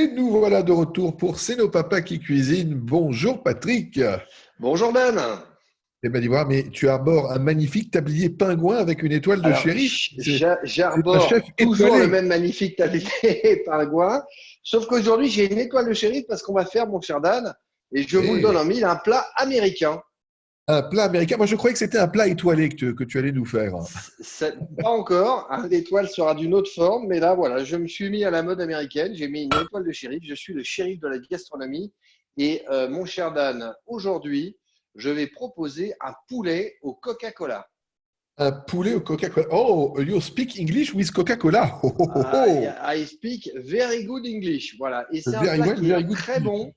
Et nous voilà de retour pour C'est nos papas qui cuisinent. Bonjour Patrick. Bonjour Ben. Eh bien, dis voir, mais tu arbores un magnifique tablier pingouin avec une étoile de Alors, shérif. C'est un chef j'arbore toujours le étoilé. même magnifique tablier pingouin, sauf qu'aujourd'hui, j'ai une étoile de shérif parce qu'on va faire, mon cher Dan, et je vous le donne Eh, en mille, un plat américain. un plat américain. Moi, je croyais que c'était un plat étoilé que tu allais nous faire. Pas encore, hein, l'étoile sera d'une autre forme, mais là, voilà, je me suis mis à la mode américaine, j'ai mis une étoile de shérif, je suis le shérif de la gastronomie. Et mon cher Dan, aujourd'hui, je vais proposer un poulet au Coca-Cola. Un poulet au Coca-Cola. Oh, you speak English with Coca-Cola. Oh, oh, oh, oh. I speak very good English. Voilà. Et c'est un Very plat well, qui est very good. très bon,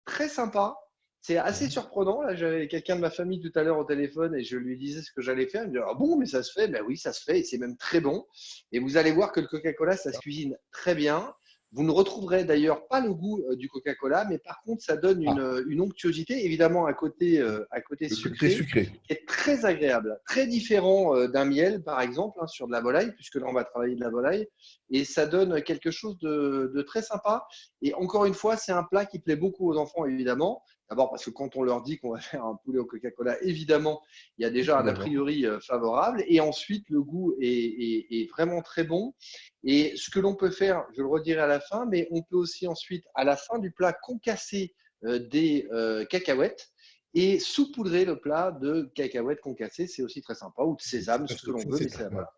très sympa. C'est assez surprenant. Là, j'avais quelqu'un de ma famille tout à l'heure au téléphone et je lui disais ce que j'allais faire. Il me dit: ah bon, mais ça se fait? Ben oui, ça se fait et c'est même très bon. Et vous allez voir que le Coca-Cola, ça se cuisine très bien. Vous ne retrouverez d'ailleurs pas le goût du Coca-Cola, mais par contre, ça donne Ah, une onctuosité, évidemment, à côté le côté sucré, sucré. qui est très agréable, très différent d'un miel, par exemple, hein, sur de la volaille, puisque là, on va travailler de la volaille. Et ça donne quelque chose de très sympa. Et encore une fois, c'est un plat qui plaît beaucoup aux enfants, évidemment. D'abord parce que quand on leur dit qu'on va faire un poulet au Coca-Cola, évidemment, il y a déjà un a Évidemment. priori favorable. Et ensuite, le goût est vraiment très bon. Et ce que l'on peut faire, je le redirai à la fin, mais on peut aussi ensuite, à la fin du plat, concasser des cacahuètes et saupoudrer le plat de cacahuètes concassées. C'est aussi très sympa, ou de sésame, ce que l'on Ça, veut, c'est mais très c'est bien. voilà.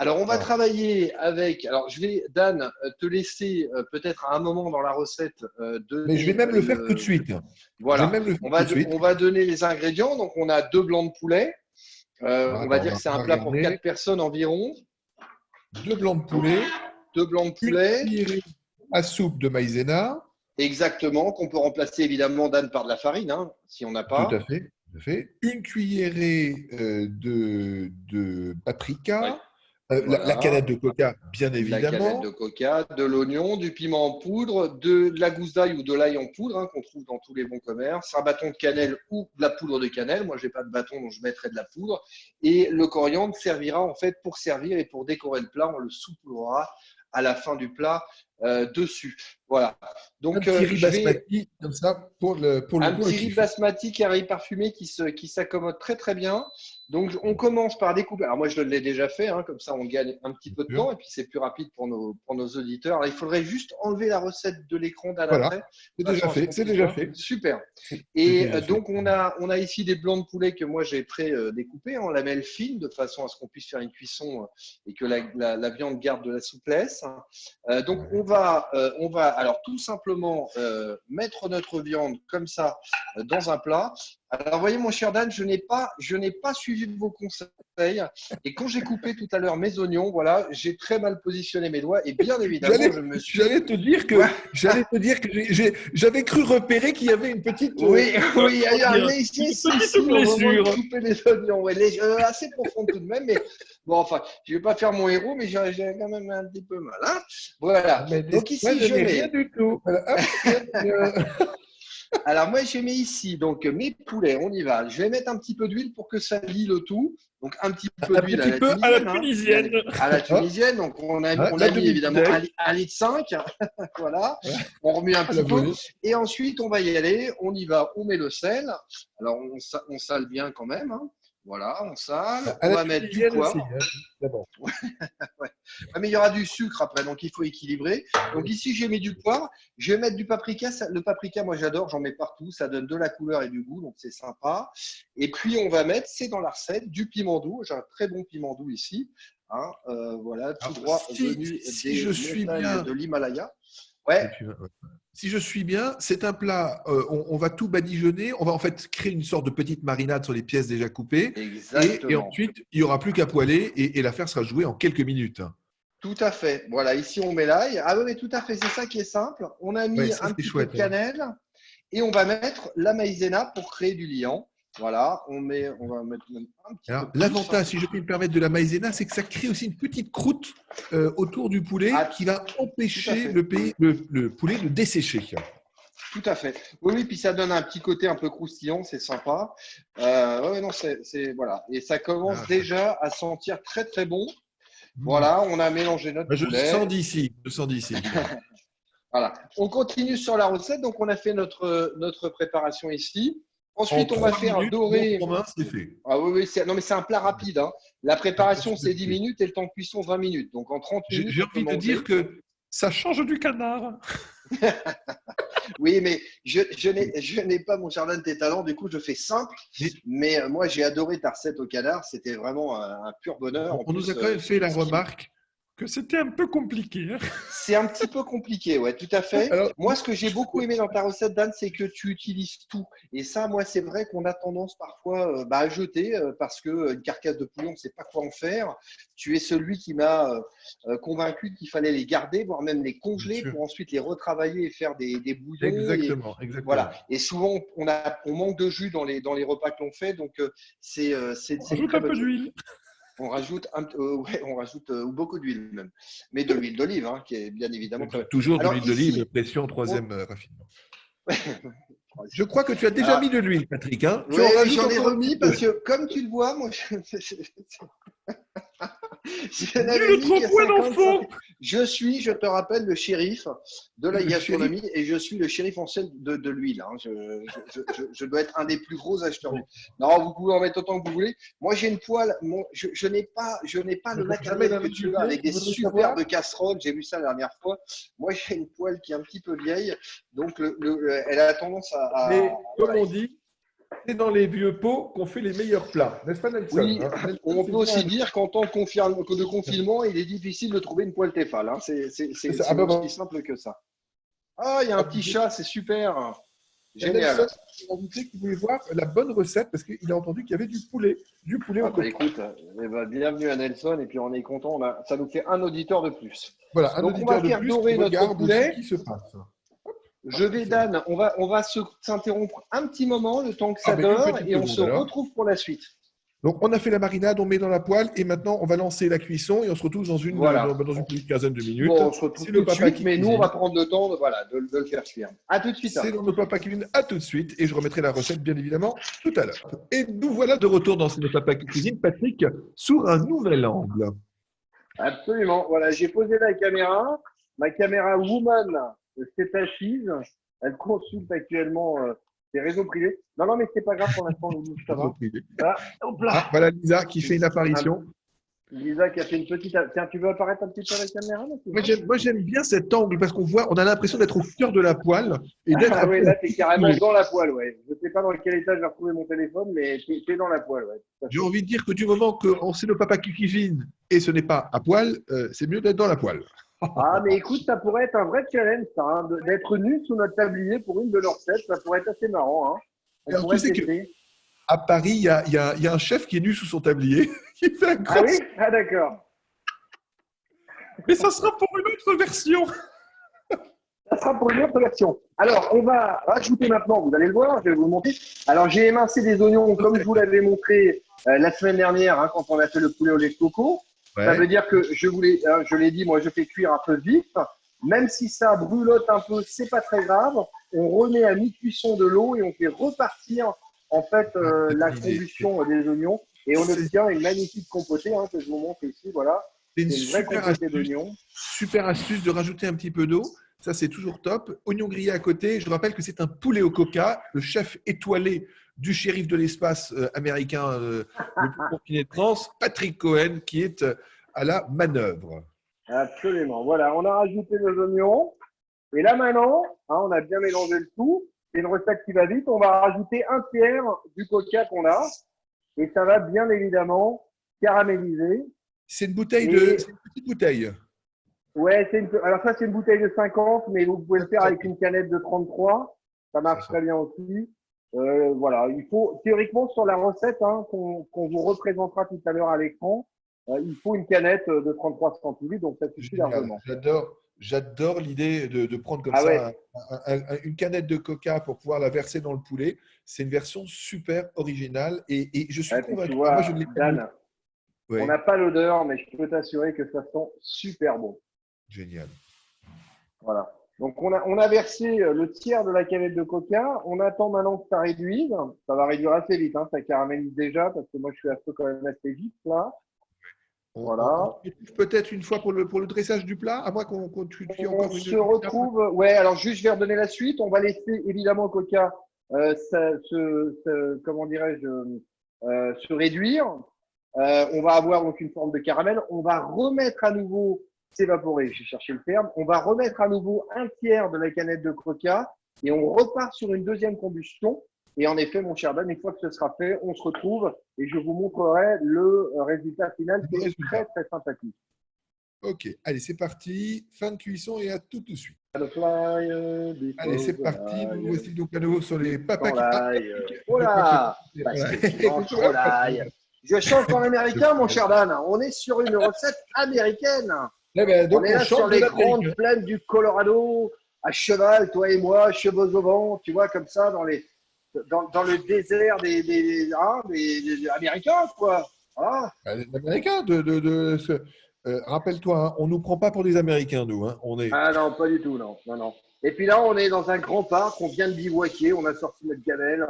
Alors, on va Ah. travailler avec. Alors, je vais, Dan, te laisser peut-être à un moment dans la recette Mais je vais donner même le faire tout de le. suite. Je vais Voilà, même le faire tout de suite. on va donner les ingrédients. Donc, on a deux blancs de poulet. Alors, On va attends, dire que c'est on un va plat pour regarder. quatre personnes environ. Deux blancs de poulet, Deux blancs de une poulet, cuillerée à soupe de maïzena. exactement, qu'on peut remplacer évidemment, Dan, par de la farine, hein, si on n'a Tout pas. à fait. Tout à fait. Une cuillerée de Oui, paprika. La voilà. canette de coca, bien De la canette évidemment. de coca, de l'oignon, du piment en poudre, de la gousse d'ail ou de l'ail en poudre, hein, qu'on trouve dans tous les bons commerces, un bâton de cannelle ou de la poudre de cannelle. Moi, je n'ai pas de bâton, donc je mettrai de la poudre. Et le coriandre servira en fait pour servir et pour décorer le plat. On le saupoudrera à la fin du plat dessus. Voilà. Un Donc, petit riz je vais basmati, comme ça, un pour le petit riz kiff. basmati qui arrive parfumé qui s'accommode très très bien. Donc on commence par découper. Alors moi je l'ai déjà fait, hein, comme ça on gagne un petit peu de Bien sûr. temps et puis c'est plus rapide pour nos auditeurs. Alors, il faudrait juste enlever la recette de l'écran Voilà, d'après, de c'est façon déjà à ce fait. qu'on C'est puisse déjà voir. fait. Super. C'est Et déjà fait. donc on a ici des blancs de poulet que moi j'ai pré-découpés en lamelles fines de façon à ce qu'on puisse faire une cuisson et que la viande garde de la souplesse. Donc Ouais. on va alors tout simplement mettre notre viande comme ça dans un plat. Alors, vous voyez, mon cher Dan, je n'ai pas suivi vos conseils. Et quand j'ai coupé tout à l'heure mes oignons, voilà, j'ai très mal positionné mes doigts. Et bien évidemment, J'allais, j'allais te dire que Ouais, j'avais cru repérer qu'il y avait une petite, oui, oui, il y a Comment eu un dire, une ici petite au moment de blessure. couper les oignons. Ouais, assez profonde tout de même. Mais bon, enfin, je ne vais pas faire mon héros, mais j'ai quand même un petit peu mal, hein. Voilà. mais Donc, moi, ici, je je n'ai rien mets. du tout. Voilà, hop, tiens, tiens. Alors moi, j'ai mis ici donc mes poulets, on y va. Je vais mettre un petit peu d'huile pour que ça lie le tout. Donc un petit peu Un d'huile à petit la peu À la tunisienne, hein, tunisienne. à la hop, tunisienne. Donc hein, on la a mis évidemment demi-bouteille, 1 litre 5. Voilà. voilà, On remue un à la petit peu. volée. Et ensuite, on va y aller. On y va. On met le sel. Alors on sale bien quand même, hein. Voilà, on sale. À On la va mettre du tunisienne aussi, poivre. hein, d'abord. Ouais. Ah, mais il y aura du sucre après, donc il faut équilibrer. Donc ici, j'ai mis du poivre. Je vais mettre du paprika. Le paprika, moi j'adore, j'en mets partout. Ça donne de la couleur et du goût, donc c'est sympa. Et puis on va mettre, c'est dans la recette, du piment doux. J'ai un très bon piment doux ici. Hein, voilà, tout Alors, droit venu si je des suis montagnes bien, de l'Himalaya. Ouais, si je suis bien, c'est un plat, on va tout badigeonner, on va en fait créer une sorte de petite marinade sur les pièces déjà coupées, et exactement. ensuite, il n'y aura plus qu'à poêler, et l'affaire sera jouée en quelques minutes. Tout à fait. Voilà, ici on met l'ail. Ah oui, mais tout à fait, c'est ça qui est simple. On a Ouais, mis ça un c'est petit peu de chouette, hein. cannelle. Et on va mettre la maïzena pour créer du liant. Voilà, on va mettre même un petit peu Alors, plus. l'avantage, si je puis me permettre, de la maïzena, c'est que ça crée aussi une petite croûte autour du poulet Ah, qui va tout à empêcher fait. le poulet de dessécher. Tout à fait. Oui, oui, puis ça donne un petit côté un peu croustillant, c'est sympa. Ouais, non, voilà. Et ça commence Ah, ça- déjà à sentir très très bon. Hmm. Voilà, on a mélangé notre Je sens poulet. d'ici, je sens d'ici. Voilà. On continue sur la recette. Donc, on a fait notre préparation ici. En Ensuite, on va 3 faire minutes, montre dorer. en main, c'est fait. Ah oui, oui, non, mais c'est un plat rapide, hein. La Je préparation, suis c'est 10 dessus. minutes et le temps de cuisson, 20 minutes. Donc, en 30 minutes, J'ai on peut envie de dire manger. que ça change du canard. Oui, mais je n'ai pas mon jardin de tes talents. Du coup, je fais simple. Mais Mais moi, j'ai adoré ta recette au canard. C'était vraiment un pur bonheur. En on nous a plus, quand même fait la remarque que c'était un peu compliqué, hein. c'est un petit peu compliqué, ouais, tout à fait. Alors, Moi, ce que j'ai beaucoup aimé dans ta recette, Dan, c'est que tu utilises tout. Et ça, moi, c'est vrai qu'on a tendance parfois à jeter parce qu'une carcasse de poulet, on ne sait pas quoi en faire. Tu es celui qui m'a convaincu qu'il fallait les garder, voire même les bien congeler sûr. pour ensuite les retravailler et faire des bouillons. Et Exactement, voilà. exactement. Et souvent, on manque de jus dans les repas que l'on fait. Donc, On c'est une rajoute très un peu bonne chose. d'huile. Ouais, on rajoute beaucoup d'huile même, mais de l'huile d'olive, hein, qui est bien évidemment très bonne. Toujours de Alors l'huile d'olive, ici, pression on- troisième raffinement. Je crois que tu as déjà alors, mis de l'huile, Patrick, hein. Tu oui, en mais rajoutes j'en ai encore un petit remis peu. parce que, comme tu le vois, moi, je n'avais Nul mis trop que point 50 d'enfant. centimes. Je te rappelle, le shérif de la Le shérif. gastronomie et je suis le shérif en sel de l'huile, hein. Je dois être un des plus gros acheteurs d'huile. Bon, Non, vous pouvez en mettre autant que vous voulez. Moi, j'ai une poêle. Je n'ai pas le jamais matériel la que main du tu as pied, avec je des voudrais savoir. superbes casseroles. J'ai vu ça la dernière fois. Moi, j'ai une poêle qui est un petit peu vieille. Donc, elle a tendance Mais comme voilà. on dit, c'est dans les vieux pots qu'on fait les meilleurs plats. N'est-ce pas, Nelson, Oui, hein? Nelson, on c'est peut bien. aussi dire qu'en temps de confinement, il est difficile de trouver une poêle Tefal, hein. C'est ça. C'est Ah ben, aussi simple que ça. Ah, il y a un petit chat, c'est super. il y a Nelson Génial. qui m'a invité qui voulait voir la bonne recette parce qu'il a entendu qu'il y avait du poulet Ah au bah coca. écoute, bienvenue à Nelson et puis on est content, ça nous fait un auditeur de plus. Voilà, un Donc on va auditeur de faire plus qui dorer notre regarde ce poulet. qui se passe. Je Ah, vais, excellent. Dan, on va s'interrompre un petit moment, le temps que Ah, ça mais une dore, petite et on se seconde alors. retrouve pour la suite. Donc, on a fait la marinade, on met dans la poêle et maintenant on va lancer la cuisson et on se retrouve Voilà. dans une petite quinzaine de minutes. Bon, on se retrouve C'est tout le de papa suite, qui mais nous, on va cuisine. prendre le temps de le faire cuire. À tout de suite. C'est dans le papa qui cuisine. À tout de suite et je remettrai la recette bien évidemment tout à l'heure. Et nous voilà de retour dans C'est le papa qui cuisine, Patrick, sous un nouvel angle. Absolument. Voilà, j'ai posé la caméra. Ma caméra woman s'est assise. Elle consulte actuellement ses réseaux privés. Non, non, mais c'est pas grave pour l'instant, Loulou, ça va. Voilà. Hop là. Ah, voilà Lisa qui fait une Un- apparition. Lisa qui a fait une petite. Tiens, tu veux apparaître un petit peu à la caméra là, tu vois. Moi, j'aime bien cet angle parce qu'on voit, on a l'impression d'être au cœur de la poêle et d'être Ah un oui, peu. là, t'es carrément dans la poêle, ouais. Je sais pas dans quel état je vais retrouver mon téléphone, mais t'es dans la poêle, ouais. Tout à J'ai fait. envie de dire que du moment qu'on sait le papa qui cuisine et ce n'est pas à poil, c'est mieux d'être dans la poêle. Ah, mais écoute, ça pourrait être un vrai challenge, ça, hein, d'être nu sous notre tablier pour une de leurs sets. Ça pourrait être assez marrant, hein. On Alors, tu pourrait sais qu'à tester. Paris, il y a un chef qui est nu sous son tablier, qui fait un Ah grand. oui? Ah d'accord. Mais ça sera pour une autre version. Ça sera pour une autre version. Alors, on va rajouter maintenant, vous allez le voir, je vais vous le montrer. Alors, j'ai émincé des oignons comme je vous l'avais montré la semaine dernière hein, quand on a fait le poulet au lait de coco. Ça veut Ouais. dire que je l'ai dit, moi je fais cuire un peu vif. Même si ça brûlote un peu, c'est pas très grave. On remet à mi-cuisson de l'eau et on fait repartir en fait la combustion des oignons et on C'est obtient une magnifique compotée hein, que je vous montre ici. Voilà, une c'est une vraie compotée d'oignons. super astuce de rajouter un petit peu d'eau. Ça, c'est toujours top. Oignon grillé à côté. Je rappelle que c'est un poulet au coca, le chef étoilé du shérif de l'espace américain le plus confiné de France, Patrick Cohen, qui est à la manœuvre. Absolument. Voilà, on a rajouté nos oignons. Et là maintenant, hein, on a bien mélangé le tout. C'est une recette qui va vite. On va rajouter un tiers du coca qu'on a. Et ça va bien évidemment caraméliser. C'est une Et petite bouteille. ouais, alors ça c'est une bouteille de 50, mais vous pouvez le faire avec 50. une canette de 33. Ça C'est marche ça. très bien aussi. Voilà, il faut théoriquement sur la recette hein, qu'on vous représentera tout à l'heure à l'écran, il faut une canette de 33 centilitres, donc ça suffit Génial. largement. J'adore l'idée de prendre comme Ah ouais, ça une canette de coca pour pouvoir la verser dans le poulet. C'est une version super originale et je suis et puis tu convaincu. Alors moi, je vois, ne l'ai pas goûté. Dan, on Oui, n'a pas l'odeur, mais je peux t'assurer que ça sent super bon. génial. Voilà. Donc on a versé le tiers de la canette de coca. On attend maintenant que ça réduise. Ça va réduire assez vite, hein, ça caramélise déjà parce que moi je suis un peu quand même assez vite là. Voilà. On se retrouve peut-être une fois pour le dressage du plat, à moins tu aies On encore se retrouve. Ouais, alors juste, je vais redonner la suite. On va laisser évidemment Coca comment dirais-je, se réduire. On va avoir donc une forme de caramel. On va remettre à nouveau, s'évaporer, j'ai cherché le terme. On va remettre à nouveau un tiers de la canette de Coca et on repart sur une deuxième combustion. Et en effet, mon cher Dan, une fois que ce sera fait, on se retrouve et je vous montrerai le résultat final qui est très, très sympathique. Ok, allez, c'est parti. Fin de cuisson et à tout de suite. Allez, Allez, c'est parti. Nous voici donc à nouveau sur les papas qui. Oh là, parce que tu manges trop l'ail. Je chante en américain, mon cher Dan. On est sur une recette américaine. Eh ben, donc on est là sur les grandes plaines du Colorado, à cheval, toi et moi, cheveux au vent, tu vois, comme ça, dans le désert des Américains, quoi. Voilà. Les Américains, rappelle-toi, hein, on ne nous prend pas pour des Américains, nous. Hein, on est... Ah non, pas du tout, non, non, non. Et puis là, on est dans un grand parc, on vient de bivouaquer, on a sorti notre gamelle.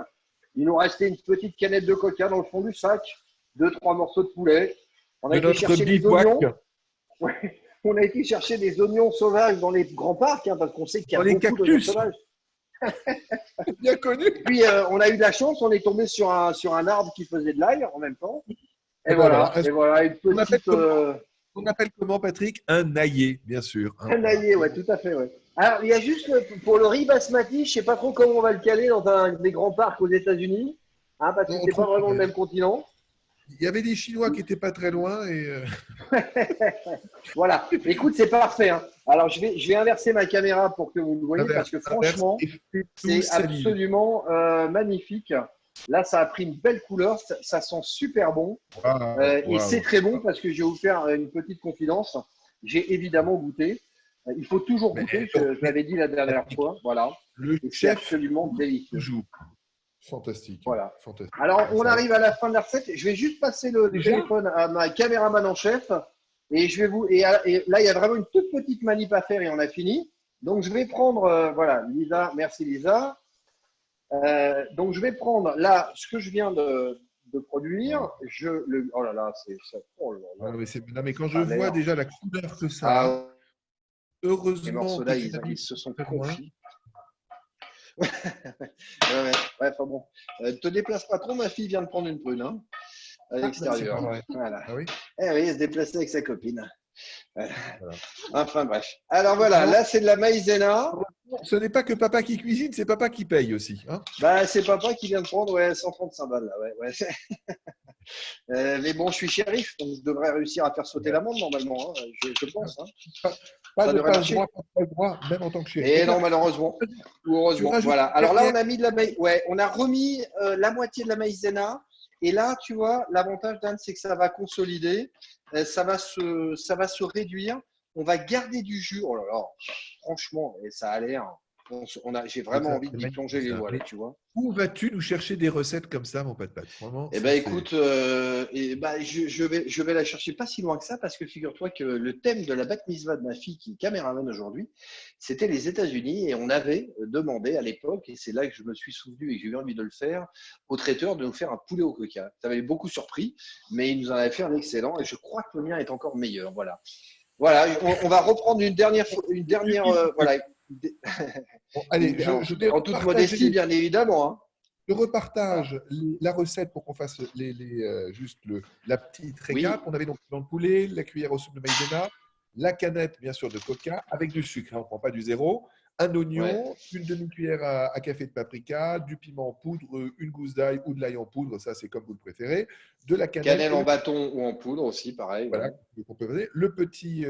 Il nous restait une petite canette de coca dans le fond du sac, 2-3 morceaux de poulet. On a été chercher des oignons. Ouais. On a été chercher des oignons sauvages dans les grands parcs, hein, parce qu'on sait qu'il y a beaucoup d'oignons sauvages. Bien connu. Puis on a eu de la chance, on est tombé sur un arbre qui faisait de l'ail en même temps. Et voilà, une petite. On appelle comment, Patrick? Un naillé, bien sûr. Un naillé, ouais, tout à fait, ouais. Alors, il y a juste pour le riz basmati, je ne sais pas trop comment on va le caler dans un des grands parcs aux États-Unis, hein, parce que ce n'est pas vraiment le même continent. Il y avait des Chinois qui n'étaient pas très loin. Voilà. Écoute, c'est parfait. Hein. Alors, je vais inverser ma caméra pour que vous le voyez, parce que franchement, c'est absolument magnifique. Là, ça a pris une belle couleur. Ça sent super bon. Et c'est très bon parce que je vais vous faire une petite confidence. J'ai évidemment goûté. Il faut toujours goûter. Je l'avais dit la dernière fois. Voilà. C'est absolument délicieux. Fantastique. Voilà. Fantastique. Alors, on arrive à la fin de la recette. Je vais juste passer le téléphone à ma caméraman en chef. Et là, il y a vraiment une toute petite manip à faire et on a fini. Donc, je vais prendre, voilà, Lisa. Merci, Lisa. Donc, je vais prendre là ce que je viens de produire. Oh là là, c'est ça. Oh là là. Non, mais quand je vois déjà la couleur que ça, heureusement. Les morceaux là, ils se sont confits. ouais, enfin bon. Te déplace pas trop, ma fille vient de prendre une prune hein, à l'extérieur. Voilà. Ah oui, elle se déplaçait avec sa copine. Voilà. Enfin bref. Alors voilà, là c'est de la maïzena. Ce n'est pas que papa qui cuisine, c'est papa qui paye aussi. Hein, c'est papa qui vient de prendre 135 balles là. Ouais. Mais bon, je suis shérif, donc je devrais réussir à faire sauter l'amende normalement, hein, je pense. Hein. Pas de droit, même en tant que shérif. Et non, malheureusement. Ou heureusement. Voilà. Alors là, on a mis de la on a remis la moitié de la maïzena. Et là, tu vois, l'avantage d'Anne, c'est que ça va consolider, ça va se réduire. On va garder du jus. Oh là là, franchement, et ça a l'air. J'ai vraiment envie d'y plonger les doigts, tu vois. Où vas-tu nous chercher des recettes comme ça, mon Pat? Vraiment. Eh ben, écoute, je vais la chercher pas si loin que ça parce que figure-toi que le thème de la bat mitzvah de ma fille qui est caméraman aujourd'hui, c'était les États-Unis et on avait demandé à l'époque, et c'est là que je me suis souvenu et que j'ai eu envie de le faire, au traiteur de nous faire un poulet au coca. Ça m'avait beaucoup surpris, mais il nous en avait fait un excellent et je crois que le mien est encore meilleur. Voilà. Voilà, on va reprendre une dernière voilà. Bon, allez, en toute modestie, bien évidemment. Hein. Je repartage la recette pour qu'on fasse juste la petite récap. Oui. On avait donc dans le poulet, la cuillère au soupe de maïzena, la canette, bien sûr, de coca avec du sucre. On ne prend pas du zéro. Un oignon, une demi-cuillère à café de paprika, du piment en poudre, une gousse d'ail ou de l'ail en poudre, ça c'est comme vous le préférez. De la cannelle en bâton ou en poudre aussi, pareil. Voilà, le petit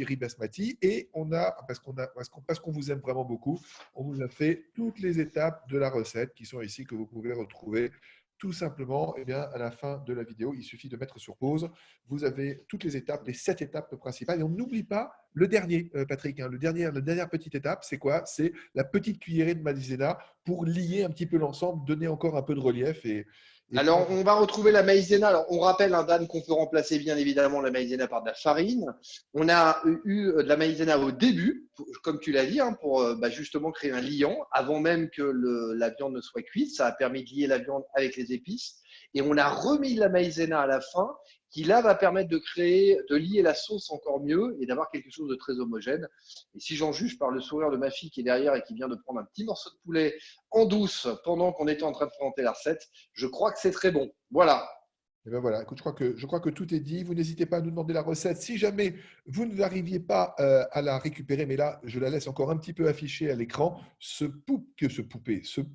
riz basmati et on a, parce qu'on vous aime vraiment beaucoup, on vous a fait toutes les étapes de la recette qui sont ici, que vous pouvez retrouver tout simplement à la fin de la vidéo. Il suffit de mettre sur pause. Vous avez toutes les étapes, les 7 étapes principales. Et on n'oublie pas le dernier, Patrick. Hein, la dernière petite étape, c'est quoi? C'est la petite cuillerée de maïzena pour lier un petit peu l'ensemble, donner encore un peu de relief. Alors, on va retrouver la maïzena. Alors, on rappelle, Dan, qu'on peut remplacer bien évidemment la maïzena par de la farine. On a eu de la maïzena au début, comme tu l'as dit, hein, pour justement créer un liant avant même que la viande ne soit cuite. Ça a permis de lier la viande avec les épices. Et on a remis de la maïzena à la fin, qui là va permettre de lier la sauce encore mieux et d'avoir quelque chose de très homogène. Et si j'en juge par le sourire de ma fille qui est derrière et qui vient de prendre un petit morceau de poulet en douce pendant qu'on était en train de présenter la recette, je crois que c'est très bon. Voilà. Et ben voilà, écoute, je crois que tout est dit. Vous n'hésitez pas à nous demander la recette. Si jamais vous n'arriviez pas à la récupérer, mais là, je la laisse encore un petit peu affichée à l'écran, ce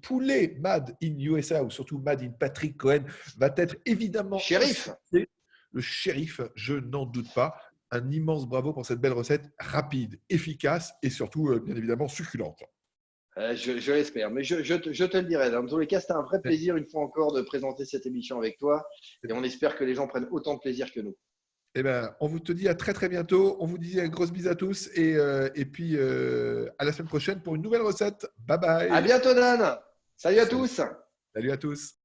poulet Made in USA ou surtout Made in Patrick Cohen va être évidemment Shérif. insulté. Le shérif, je n'en doute pas. Un immense bravo pour cette belle recette rapide, efficace et surtout, bien évidemment, succulente. Je l'espère, mais je te le dirai. Dans tous les cas, c'était un vrai plaisir une fois encore de présenter cette émission avec toi et on espère que les gens prennent autant de plaisir que nous. Eh ben, on vous te dit à très très bientôt. On vous dit une grosse bise à tous et puis à la semaine prochaine pour une nouvelle recette. Bye À bye. bientôt, Dan. Salut à Salut, tous. salut à tous.